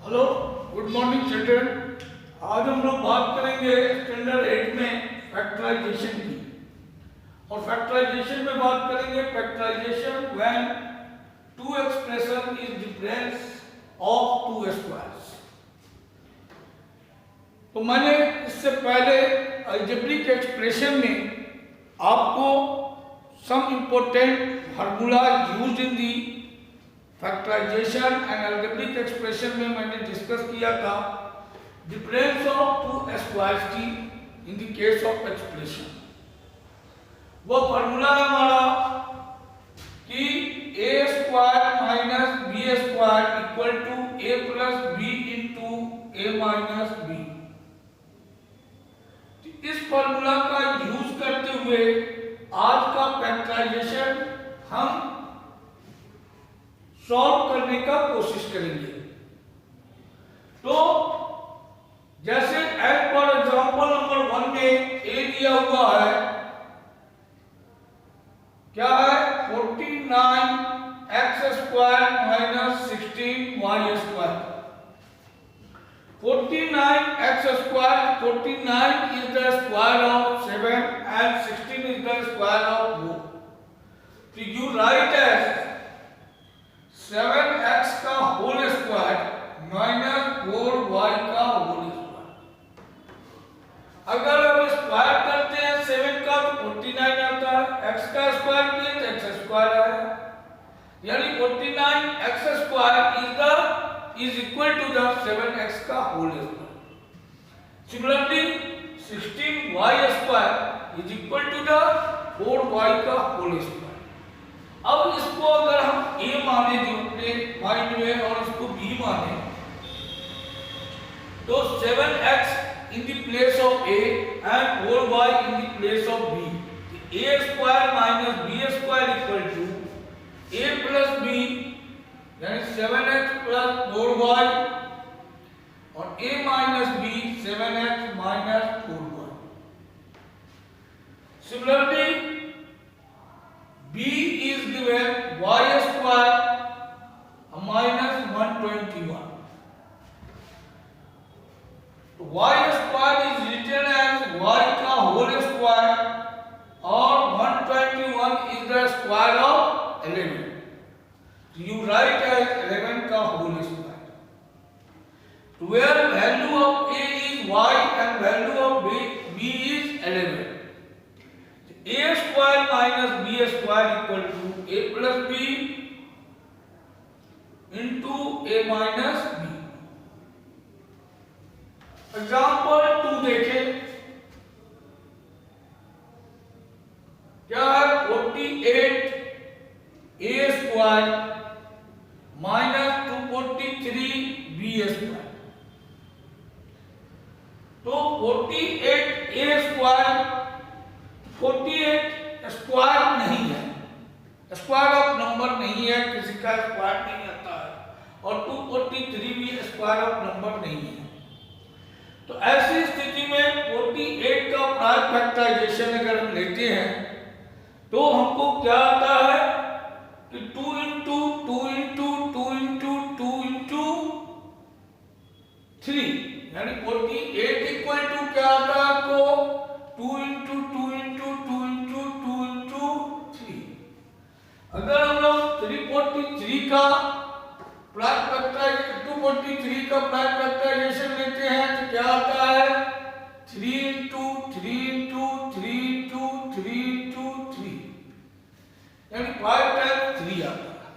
Hello, good morning children. आज हम लोग बात करेंगे स्टैंडर्ड 8 में फैक्टराइजेशन की। और फैक्टराइजेशन में बात करेंगे factorisation when two expression is difference of two squares. तो मैंने इससे पहले अलजेब्रिक एक्सप्रेशन में आपको some important formula used in the factorisation and algebraic expression में मैंने डिस्कस किया था डिफरेंस ऑफ टू स्क्वायर्स की in the case of expression. वो फार्मूला है हमारा कि a square minus b square equal to a plus b into a minus b। इस फार्मूला का यूज करते हुए आज का फैक्टराइजेशन हम सॉल्व करने का कोशिश करेंगे। तो जैसे एज पर एग्जांपल नंबर 1 में a दिया हुआ है, क्या है 49x square minus 16y square. 49x square 49 is the square of 7 and 16 is the square of 4. So you write as 7x का होल स्क्वायर माइनस 4y का होल स्क्वायर। अगर हम स्क्वायर करते हैं 7 का तो 49 आता है, x का स्क्वायर किए तो x स्क्वायर आया, यानी 49x square is equal to the 7x का whole square. Similarly 16y square is equal to the 4y का होल स्क्वायर। अब इसको अगर हम a माने जो अपने माइंड में और इसको b माने तो 7x in the place of a and 4y in the place of b, a square minus b square equal to a plus b, यानी 7x plus 4y और a minus b 7x minus 4y। Similarly b is given y square minus 121। तो y square is written as y का whole square और 121 is the square of 11। So you write as 11 का whole square, where value of a is y and value of b is 11। a square minus b square equal to a plus b into a minus b। Example 2 देखें, क्या है 48 a square minus 243 b square. तो 48 a square 48 square नहीं है, square of number नहीं है, किसी का स्क्वायर नहीं आता है, और 243 भी स्क्वायर ऑफ नंबर नहीं है। तो ऐसी स्थिति में 48 का प्राइम फैक्टराइजेशन अगर हम लेते हैं तो हमको क्या आता है कि 2 इंटू 2 इंटू 2 इंटू 2 इंटू 3, यानी 48 इक्वल टू क्या आता है आपको 2 इंटू 2 इंटू 2 इंटू 2 इंटू 3। अगर हम लोग 343 का प्राइम फैक्टराइजेशन 243 का प्राइम फैक्टराइजेशन लेते हैं तो क्या आता है 3 इंटू 3 इंटू 3 इंटू 3 इंटू 3, यानी 5 टाइम्स 3 आता है।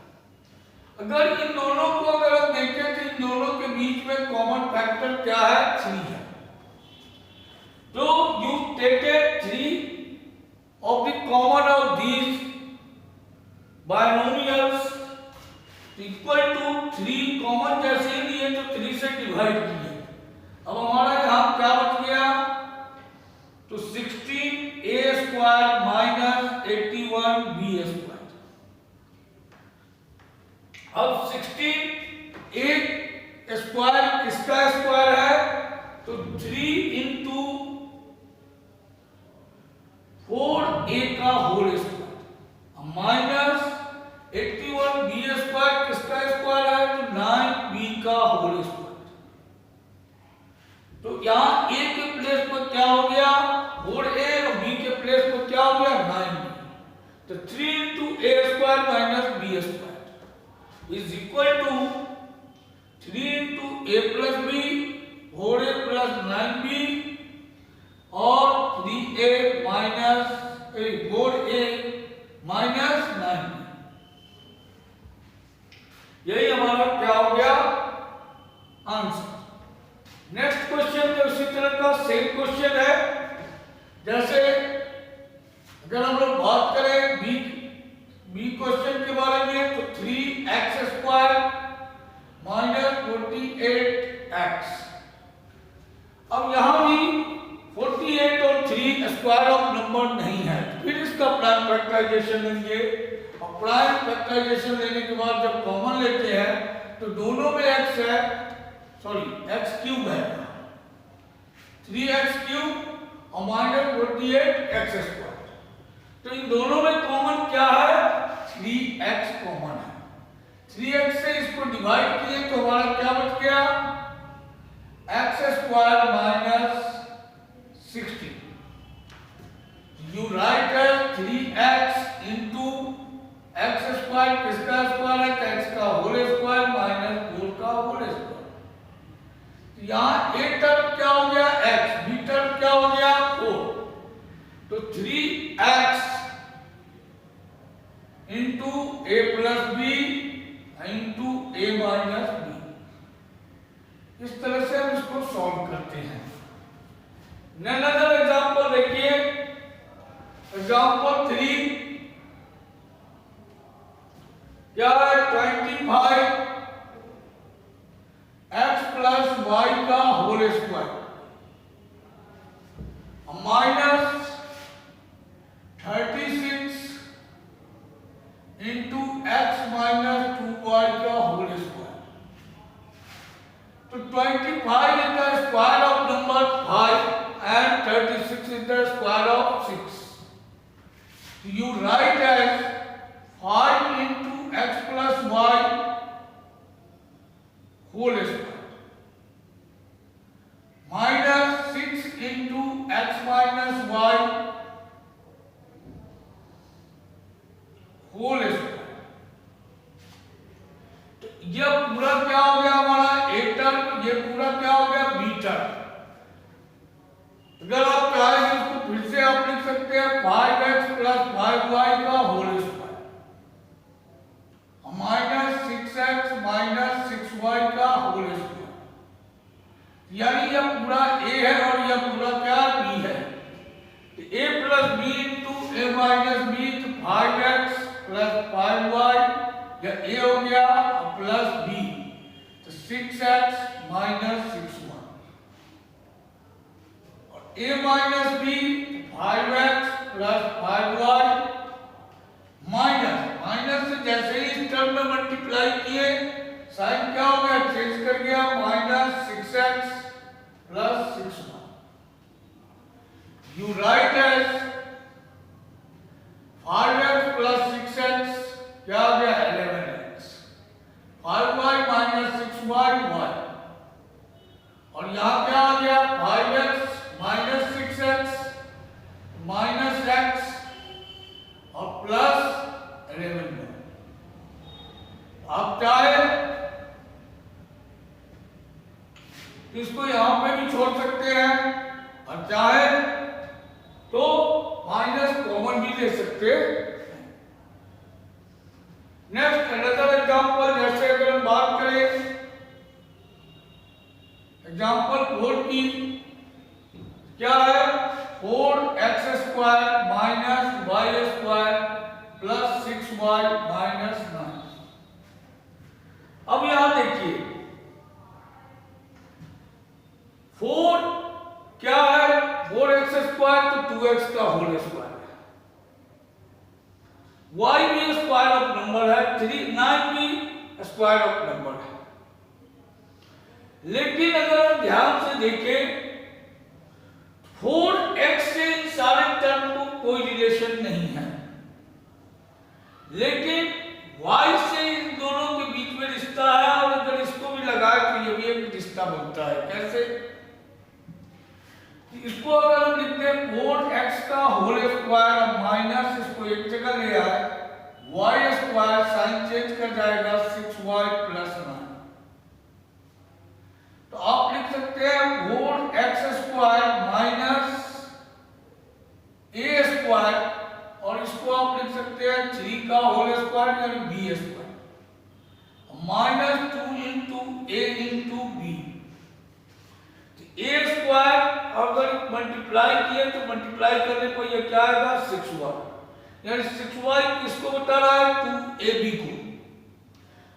अगर इन दोनों को अगर हम देखें तो इन दोनों के बीच में कॉमन फैक्टर क्या है 3 है। तो you take 3 of the common of these binomials equal to 3, common जैसे ही लिए तो 3 से डिवाइड किए। अब हमारा यहाँ क्या बच गया तो 16a square minus 81b square. अब 16a स्क्वायर किसका स्क्वायर है तो 3 इंटू 4a का whole square minus 81b square किसका स्क्वायर है तो 9b का whole square. Is equal to 3 into A plus B 4a plus 9b और 3a minus 4a minus 9b। यही हमारा क्या हो गया आंसर। नेक्स्ट क्वेश्चन में उसी तरह का सेम क्वेश्चन है। जैसे अगर हम लोग बात करें बी क्वेश्चन के बारे में तो 3x स्क्वायर माइनस 48x। अब यहां भी 48 और 3 स्क्वायर ऑफ नंबर नहीं है, फिर इसका प्राइम फैक्टराइजेशन लेंगे। और प्राइम फैक्टराइजेशन लेने के बाद जब कॉमन लेते हैं तो दोनों में x है, सॉरी x क्यूब है, 3x क्यूब और माइनस 48x स्क्वायर। तो इन दोनों में कॉमन क्या है, 3x कॉमन है। 3x से इसको डिवाइड किए तो हमारा क्या बच गया, x square minus 60। You write as 3x into x square, किसका स्क्वायर है, x का होल स्क्वायर माइनस 4 का होल स्क्वायर। तो यहाँ a टर्म क्या हो गया x, b टर्म क्या हो गया 4। तो 3x into a plus b into a minus b। इस तरह से हम इसको सॉल्व करते हैं। अनदर एग्जांपल देखिए, एग्जांपल 3 क्या है, 25 x प्लस वाई का whole square minus 36 into x minus 2y का होल स्क्वायर। तो 25 is the square of number 5 and 36 is the square of 6. So you write as 5 into x plus y whole square minus 6 into x minus y whole square। तो यह पूरा क्या हो गया हमारा a term, ये पूरा क्या हो गया b टर्म। अगर आप चाहें तो इसको फिर से आप लिख सकते हैं 5x प्लस 5y का whole square minus 6x minus 6y का होल स्क्वायर। यानी यह पूरा a है और यह पूरा क्या b है। तो a plus b into a minus b, तो 5x प्लस 5y, या a हो गया प्लस b, तो 6x माइनस 6y और a minus b 5x plus 5y minus से जैसे ही इस टर्म में मल्टीप्लाई किए साइन क्या हो गया, चेंज कर गया, minus 6x plus 6y। You write as 5x plus 6x क्या आ गया 11x, 5y minus 6y y, और यहां क्या आ गया 5x minus 6x minus x और प्लस 11। आप चाहे इसको यहां पे भी छोड़ सकते हैं और चाहे तो माइनस कॉमन भी ले सकते हैं। नेक्स्ट अनदर एग्जांपल, जैसे अगर हम बात करें एग्जांपल 4 की, क्या है 4x square minus y square plus 6y minus 9। अब यहां देखिए 4 क्या है 4x स्क्वायर, तो 2x का होल स्क्वायर है। y भी स्क्वायर ऑफ नंबर है, 9 भी स्क्वायर ऑफ नंबर है। लेकिन अगर हम ध्यान से देखें 4x से इन सारे टर्म को कोई रिलेशन नहीं है, लेकिन y से इन दोनों के बीच में रिश्ता है, और अगर इसको भी लगाए तो ये भी एक रिश्ता बनता है। कैसे, इसको अगर हम लिखते हैं 4x का होल स्क्वायर माइनस इसको एक जगह ले आए y स्क्वायर साइन चेंज कर जाएगा 6y प्लस 9। तो आप लिख सकते हैं 4x square minus a square, और इसको आप लिख सकते हैं 3 का होल स्क्वायर यानी b square minus 2 into a into b। a square अगर मल्टीप्लाई किए तो मल्टीप्लाई करने पर यह क्या आएगा 6y, यानी 6y किसको बता रहा है 2ab को।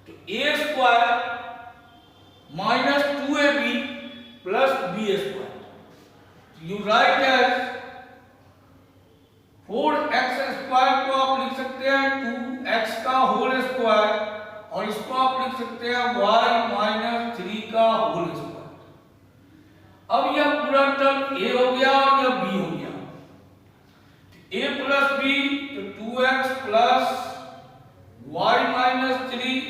तो a square minus 2ab plus b square you write as 4x square को आप लिख सकते हैं 2x का होल स्क्वायर, और इसको आप लिख सकते हैं y माइनस 3 का होल स्क्वायर। अब यह पूरा टर्म a हो गया और यह b हो गया। a प्लस b तो 2x प्लस y माइनस 3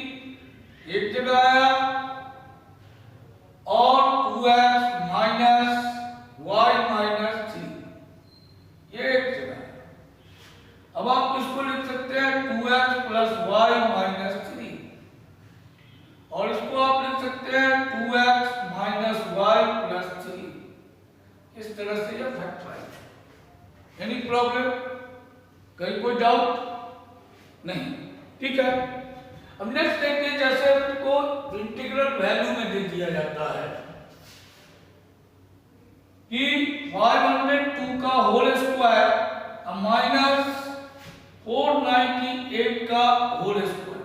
एक जगह आया, और 2x माइनस y माइनस 3 ये एक जगह है। अब आप इसको लिख सकते हैं 2x प्लस y माइनस 3, और इसको आप लिख सकते हैं 2x माइनस y प्लस 3। इस तरह से यह फैक्टराइज। एनी प्रॉब्लम, कहीं कोई डाउट नहीं? ठीक है। अब नेक्स्ट देखिए, जैसे को इंटीग्रल वैल्यू में दे दिया जाता है कि 502 का होल स्क्वायर माइनस 498 का होल स्क्वायर।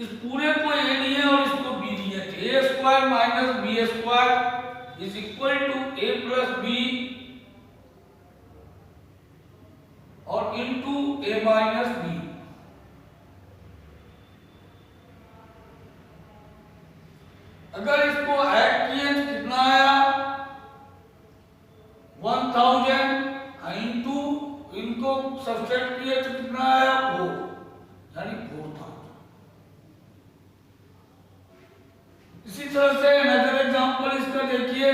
इस पूरे को a लिए और इसको b लिए, a square minus b square is equal to a plus b और इनटू a माइनस b। अगर इसको ऐड किए तो कितना आया 1000, इनटू इनको सब्सट्रैक्ट किए तो कितना आया 4, यानी 4000। इसी तरह से अनदर एग्जांपल इसका देखिए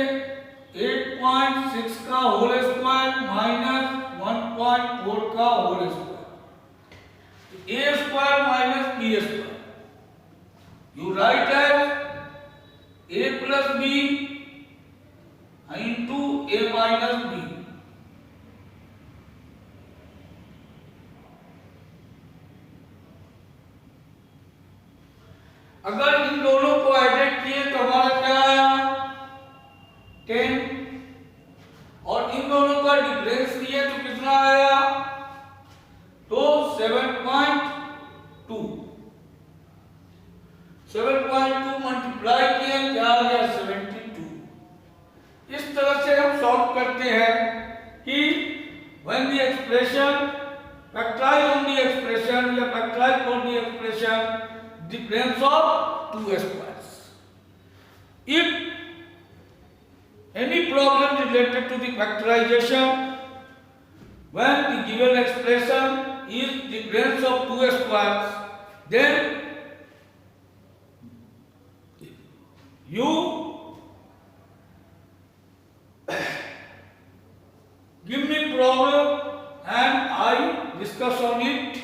8.6 का होल स्क्वायर माइनस 1.4 का whole square, a square minus b square you write as a plus b into a minus b। अगर इन दोनों को ऐड किए तो हमारा क्या आया 10, और इन दोनों का डिफरेंस लिए तो कितना आया तो 7.2। 7.2 मल्टीप्लाई किए क्या आ गया 72। इस तरह से हम सॉल्व करते हैं कि when the expression factorize on the expression या factorize on the expression difference of two squares. If any problem related to the factorization when the given expression is difference of two squares, then you give me problem and I discuss on it.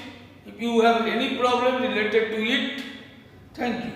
If you have any problem related to it, thank you.